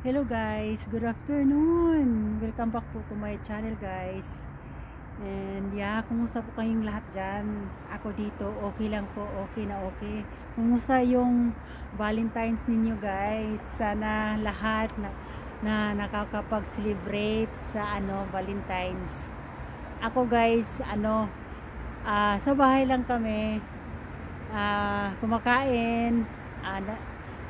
Hello guys, good afternoon. Welcome back po to my channel guys. And yeah, kumusta po kayong lahat dyan? Ako dito, okay lang po, okay na okay. Kumusta yung Valentine's ninyo guys? Sana lahat na nakakapag-celebrate sa Valentine's. Ako guys, sa bahay lang kami, kumakain,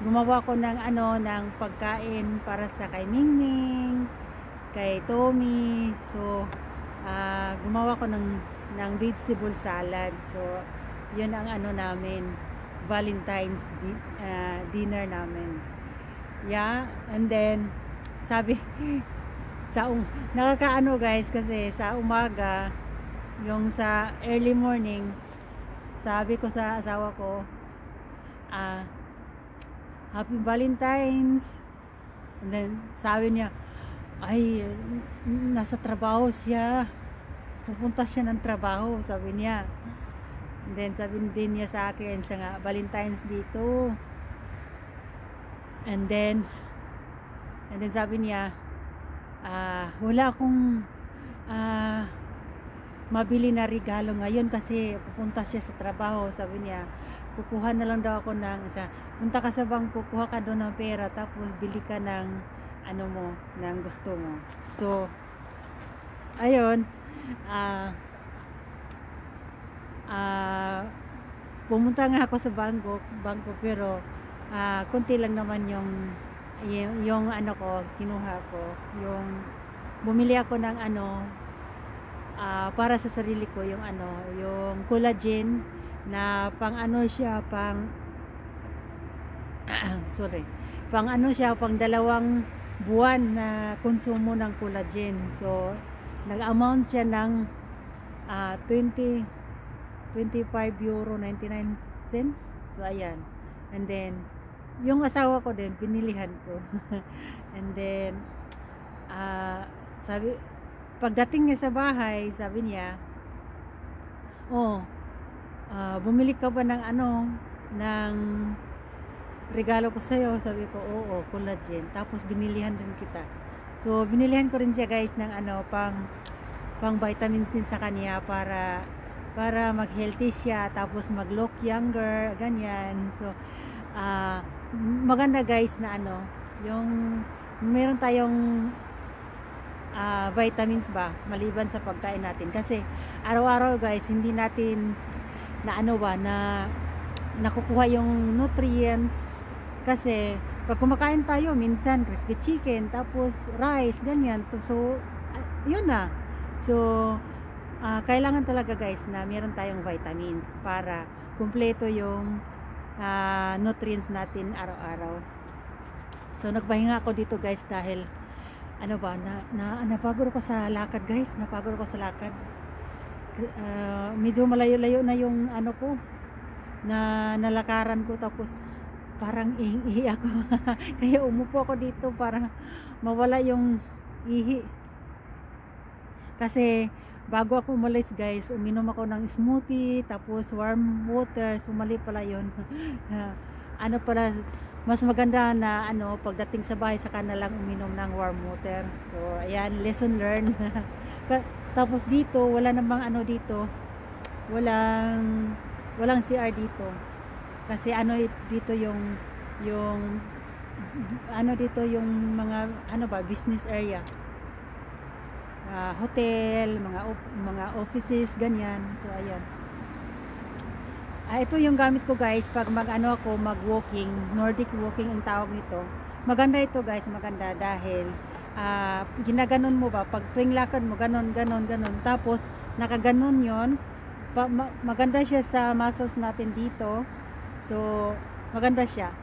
gumawa ko ng pagkain para sa kay Mingming, kay Tommy. So gumawa ko ng vegetable salad. So yun ang namin, Valentine's dinner namin. Yeah, and then sabi nakakaano guys, kasi sa umaga, yung sa early morning, sabi ko sa asawa ko, Happy Valentine's. And then sabi niya, ay, nasa trabaho siya, pupunta siya ng trabaho, sabi niya. And then sabi din niya sa akin, sa nga Valentine's dito. And then sabi niya, wala akong mabili na regalo ngayon kasi pupunta siya sa trabaho. Sabi niya, kukuha na lang daw ako punta ka sa bangko, kuha ka doon ng pera, tapos bili ka ng ng gusto mo. So ayun, pumunta nga ako sa bangko, pero konti lang naman yung kinuha ko. Yung bumili ako ng para sa sarili ko, yung collagen na pang pang 2 buwan na konsumo ng collagen. So nag-amount siya ng 25 euro 99 cents. So ayan. And then yung asawa ko din, pinilihan ko. And then pagdating niya sa bahay, sabi niya, bumili ka ba ng ng regalo ko sa'yo? Sabi ko, oo, collagen. Tapos binilihan din kita. So binilihan ko rin siya guys ng pang vitamins din sa kanya, para mag-healthy siya, tapos mag-look younger, ganyan. So maganda guys na yung meron tayong vitamins ba, maliban sa pagkain natin. Kasi araw-araw guys, hindi natin na nakukuha yung nutrients. Kasi pag kumakain tayo, minsan crispy chicken, tapos rice, ganyan. So yun na. So kailangan talaga guys na meron tayong vitamins para kumpleto yung nutrients natin araw-araw. So nagpahinga ako dito guys, dahil napagod ako sa lakad guys. Medyo malayo-layo na yung ko na nalakaran ko, tapos parang ihi ako. Kaya umupo ako dito para mawala yung ihi. Kasi bago ako umalis guys, uminom ako ng smoothie, tapos warm water. Sumali pala yun. Pala, mas maganda na pagdating sa bahay, saka na lang uminom ng warm water. So ayan, lesson learned. Tapos dito, wala namang dito, walang CR dito. Kasi dito yung dito yung mga business area, hotel, mga offices, ganyan. So ayan, ito yung gamit ko guys pag mag-walking. Nordic walking ang tawag nito. Maganda ito guys, maganda dahil ginaganon mo ba, pag tuwing lakad mo, ganon. Tapos nakaganon yon, maganda siya sa muscles natin dito. So maganda siya.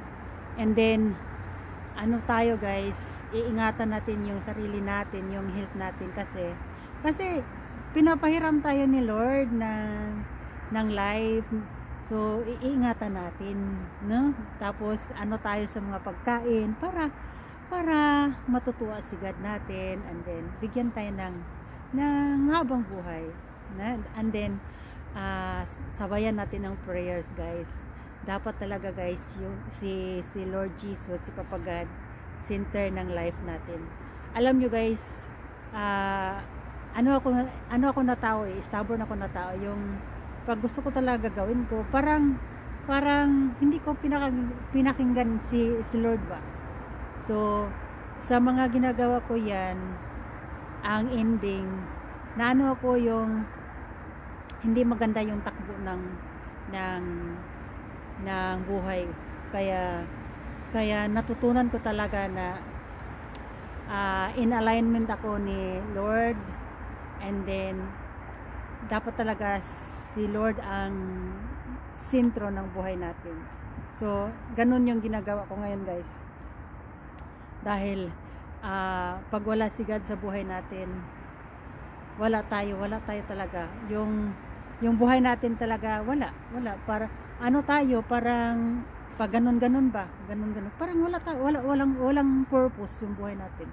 And then tayo guys, iingatan natin yung sarili natin, yung health natin, kasi pinapahiram tayo ni Lord ng life. So iingatan natin, no? Tapos tayo sa mga pagkain para matutuwa si God natin, and then bigyan tayo ng habang buhay, and then sabayan natin ng prayers guys. Dapat talaga guys, yung si Lord Jesus, si Papa God, center ng life natin. Alam nyo guys, ano ako na tao stubborn ako na tao. Yung pag gusto ko talaga gawin ko, parang hindi ko pinakinggan si Lord ba. So sa mga ginagawa ko yan, ang ending na ano ako yung hindi maganda yung takbo ng buhay. Kaya natutunan ko talaga na in alignment ako ni Lord, and then dapat talaga si Lord ang sentro ng buhay natin. So ganun yung ginagawa ko ngayon guys, dahil pag wala si God sa buhay natin, wala tayo talaga. Yung buhay natin talaga wala. Para ano tayo, parang pag ganun ba, parang walang purpose yung buhay natin.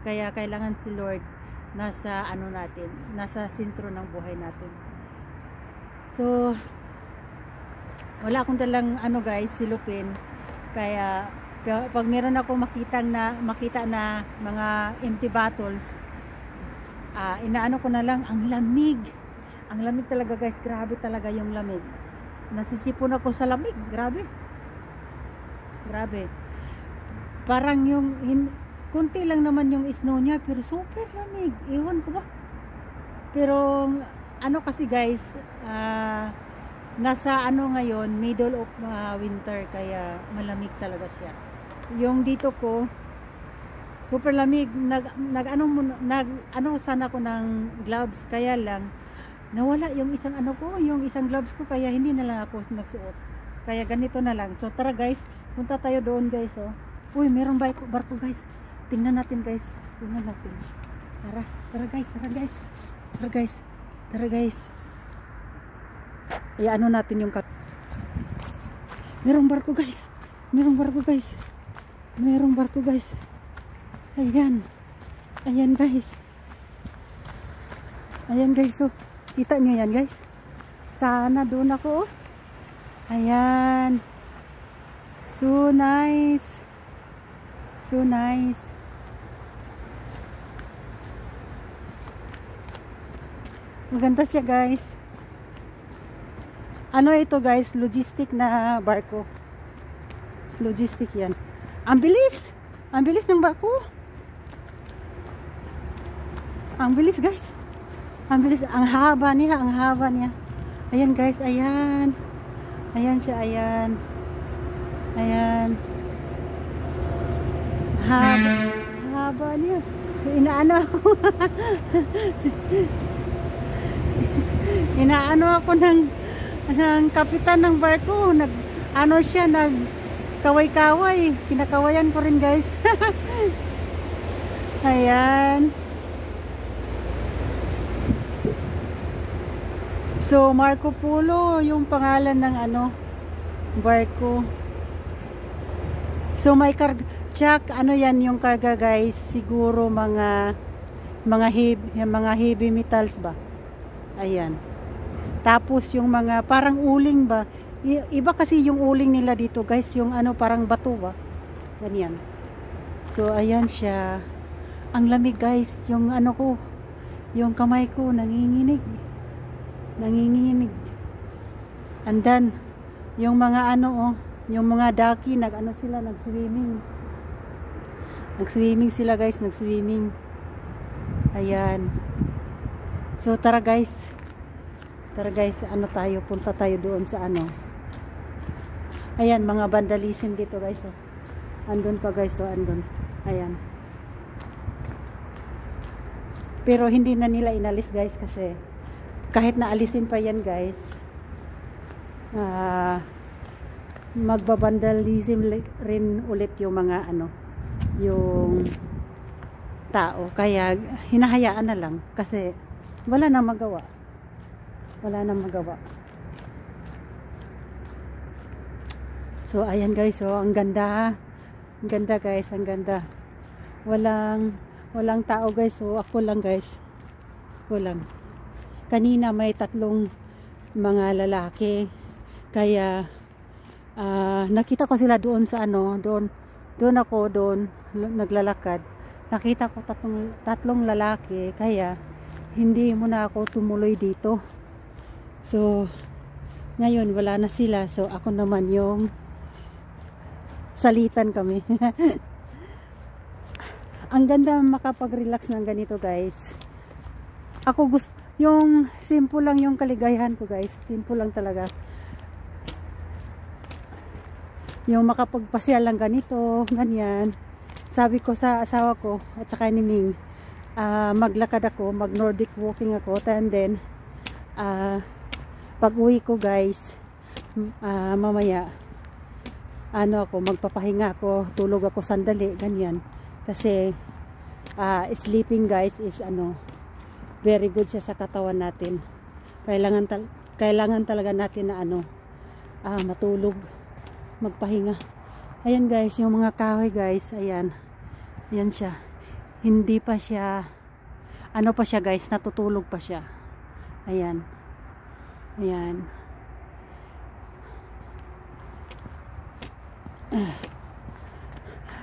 Kaya kailangan si Lord nasa natin, nasa sentro ng buhay natin. So wala akong dalang guys, silupin. Kaya pag meron ako makita na mga empty bottles, inaano ko na lang, ang lamig talaga guys, grabe talaga yung lamig. Nasisipon ako sa lamig, grabe. Parang kunti lang naman yung snow niya, pero super lamig, ewan ko ba. Pero kasi guys, nasa ano middle of winter, kaya malamig talaga siya. Yung dito ko super lamig. Sana ko ng gloves, kaya lang nawala yung isang yung isang gloves ko, kaya hindi na lang ako nagsuot. Kaya ganito na lang. So tara guys, punta tayo doon guys. Uy, merong barko guys. Tingnan natin guys. Tara guys. Natin yung merong barko guys. Ayan guys. So kita nyo yan guys. Sana doon ako. Ayan. So nice. Maganda siya guys. Ito guys, logistic na barko. Logistic yan. Ang bilis ng barko. Ang bilis guys. Ang haba niya. Ayan guys, ayan siya, ayan. Haba niya. Inaano ako ng kapitan ng barko. Kaway-kaway. Kinakawayan ko rin guys. Ayan. So Marco Polo yung pangalan ng barko. So may karga, yan yung karga guys, siguro mga heavy metals ba. Ayan. Tapos yung mga parang uling ba. Iba kasi yung uling nila dito guys, yung parang bato ba. Ganyan. So ayan siya. Ang lamig guys, yung yung kamay ko nanginginig. And then yung mga yung mga daki nag-swimming sila guys, ayan. So tara guys, punta tayo doon sa ayan, mga vandalism dito guys. Andun pa guys, andun, ayan. Pero hindi na nila inalis guys, kasi kahit na alisin pa yan guys, magbabandalism rin ulit yung mga yung tao. Kaya hinahayaan na lang, kasi wala nang magawa. So ayan guys, ang ganda guys, ang ganda. Walang tao guys. So ako lang guys, kanina may 3 mga lalaki, kaya nakita ko sila doon sa doon naglalakad, nakita ko tatlong lalaki, kaya hindi muna ako tumuloy dito. So ngayon wala na sila, so ako naman yung salitan kami. Ang ganda makapag-relax ng ganito guys. Ako gusto, yung simple lang yung kaligayahan ko guys, simple lang talaga. Yung makapagpasyal lang ganito, ganyan. Sabi ko sa asawa ko at saka ni Ming, maglakad ako, mag Nordic walking ako, and then pag uwi ko guys, mamaya magpapahinga ako, tulog ako sandali, ganyan. Kasi sleeping guys is very good siya sa katawan natin. Kailangan talaga natin na matulog, magpahinga. Ayan guys, yung mga kahoy guys, ayan siya, hindi pa siya pa siya guys, natutulog pa siya. Ayan.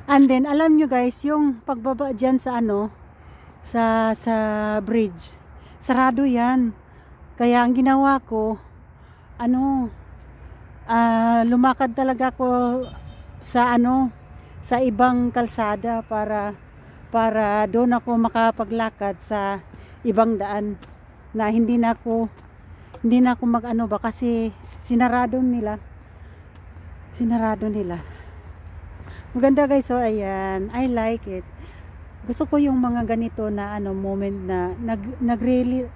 And then alam nyo guys, yung pagbaba dyan sa sa bridge, sarado yan. Kaya ang ginawa ko, lumakad talaga ako sa sa ibang kalsada para doon ako makapaglakad sa ibang daan na hindi na ako kasi sinarado nila. Maganda guys, so ayan, I like it. Gusto ko yung mga ganito na moment na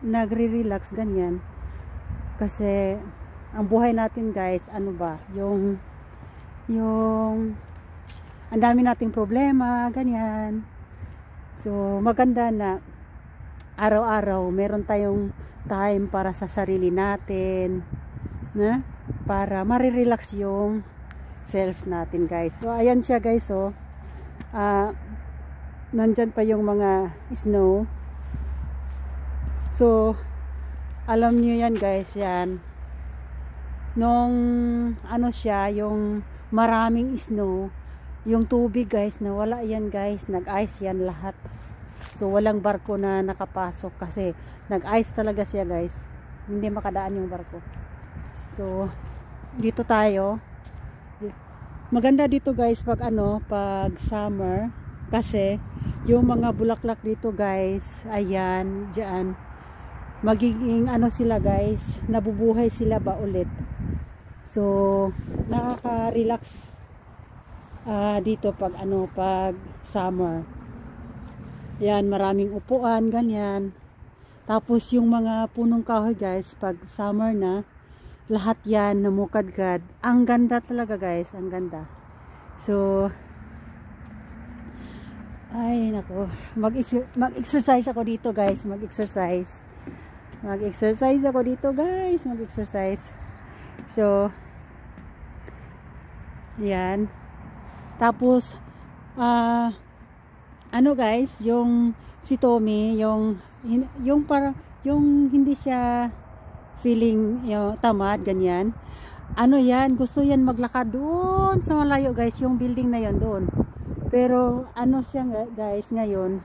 nagre-relax ganyan. Kasi ang buhay natin guys, yung ang dami nating problema, ganyan. So maganda na araw-araw meron tayong time para sa sarili natin, na para ma-relax yung self natin guys. So ayan siya guys, so nandyan pa yung mga snow. So alam niyo yan guys, yan nung siya, yung maraming snow, yung tubig guys, nawala yan guys, nag-ice yan lahat. So walang barko na nakapasok kasi nag-ice talaga siya guys, hindi makadaan yung barko. So dito tayo, maganda dito guys pag pag summer, kasi yung mga bulaklak dito guys, ayan, diyan magiging sila guys, nabubuhay sila ba ulit. So nakaka-relax dito pag pag summer. Yan, maraming upuan, ganyan. Tapos yung mga punong kahoy guys, pag summer na, lahat yan namukadkad. Ang ganda talaga guys, ang ganda. So ay nako, mag-exercise ako dito guys, mag-exercise ako dito guys, so yan. Tapos guys, yung si Tommy, yung hindi siya feeling tamad, ganyan. Yan, gusto yan maglakad doon sa malayo guys, yung building na yan doon. Pero siya guys ngayon,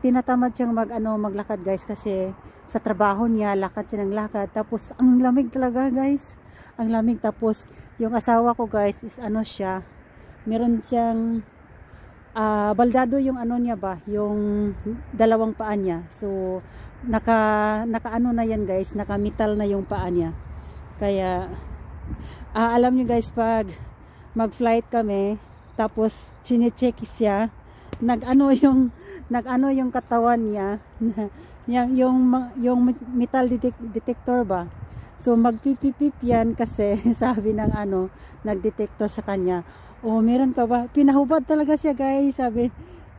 tinatamad siyang maglakad guys, kasi sa trabaho niya, lakad siya ng lakad. Tapos ang lamig talaga guys, ang lamig. Tapos yung asawa ko guys is siya, meron siyang baldado yung niya ba, yung dalawang paa niya. So naka na yan guys, naka metal na yung paa niya. Kaya alam niyo guys, pag mag-flight kami, tapos chine-check siya, yung katawan niya, yung metal detector ba. So magpipipip yan kasi sabi ng nag-detector sa kanya. Meron ka ba? Pinahubad talaga siya guys.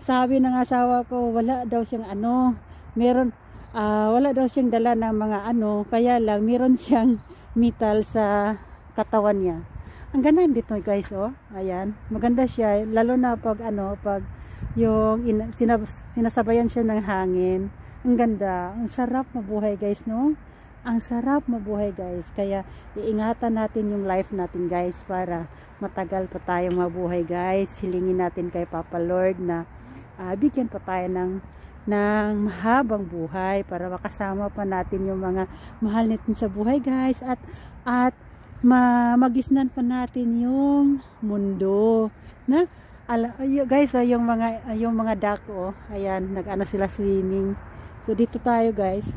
Sabi ng asawa ko, wala daw siyang wala daw siyang dala ng mga kaya lang meron siyang metal sa katawan niya. Ang ganda dito guys, ayan, maganda siya, lalo na pag pag yung sinasabayan siya ng hangin. Ang ganda, ang sarap mabuhay guys, no? Ang sarap mabuhay guys. Kaya iingatan natin yung life natin guys para matagal pa tayong mabuhay guys. Hilingin natin kay Papa Lord na bigyan pa tayo ng mahabang buhay para makasama pa natin yung mga mahal natin sa buhay guys. At magisnan pa natin yung mundo. Na? Guys, yung mga duck, oh, ayan, nag-ano sila swimming. So dito tayo guys.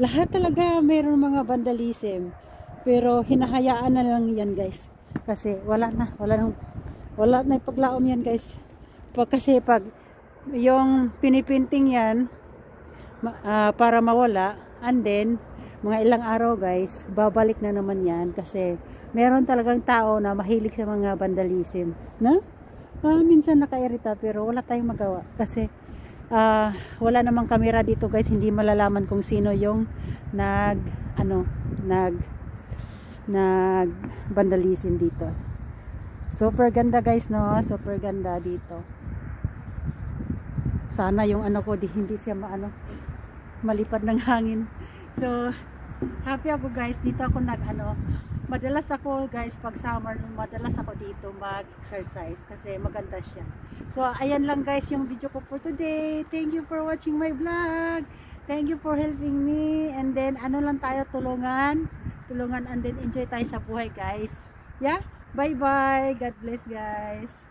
Lahat talaga mayroong mga vandalism, pero hinahayaan na lang yan guys, kasi wala na ipaglaom yan guys. Kasi pag yung pinipinting yan para mawala, and then mga ilang araw guys, babalik na naman yan, kasi meron talagang tao na mahilig sa mga vandalism na minsan nakairita, pero wala tayong magawa kasi wala namang kamera dito guys. Hindi malalaman kung sino yung nag vandalism dito. Super ganda guys, no? Super ganda dito. Sana yung ko hindi siya malipad ng hangin. So happy ako guys, dito ako madalas ako guys pag summer, madalas ako dito mag-exercise kasi maganda siya. So ayan lang guys yung video ko for today. Thank you for watching my vlog. Thank you for helping me. And then lang tayo, tulungan and then enjoy tayo sa buhay guys. Yeah, bye bye. God bless guys.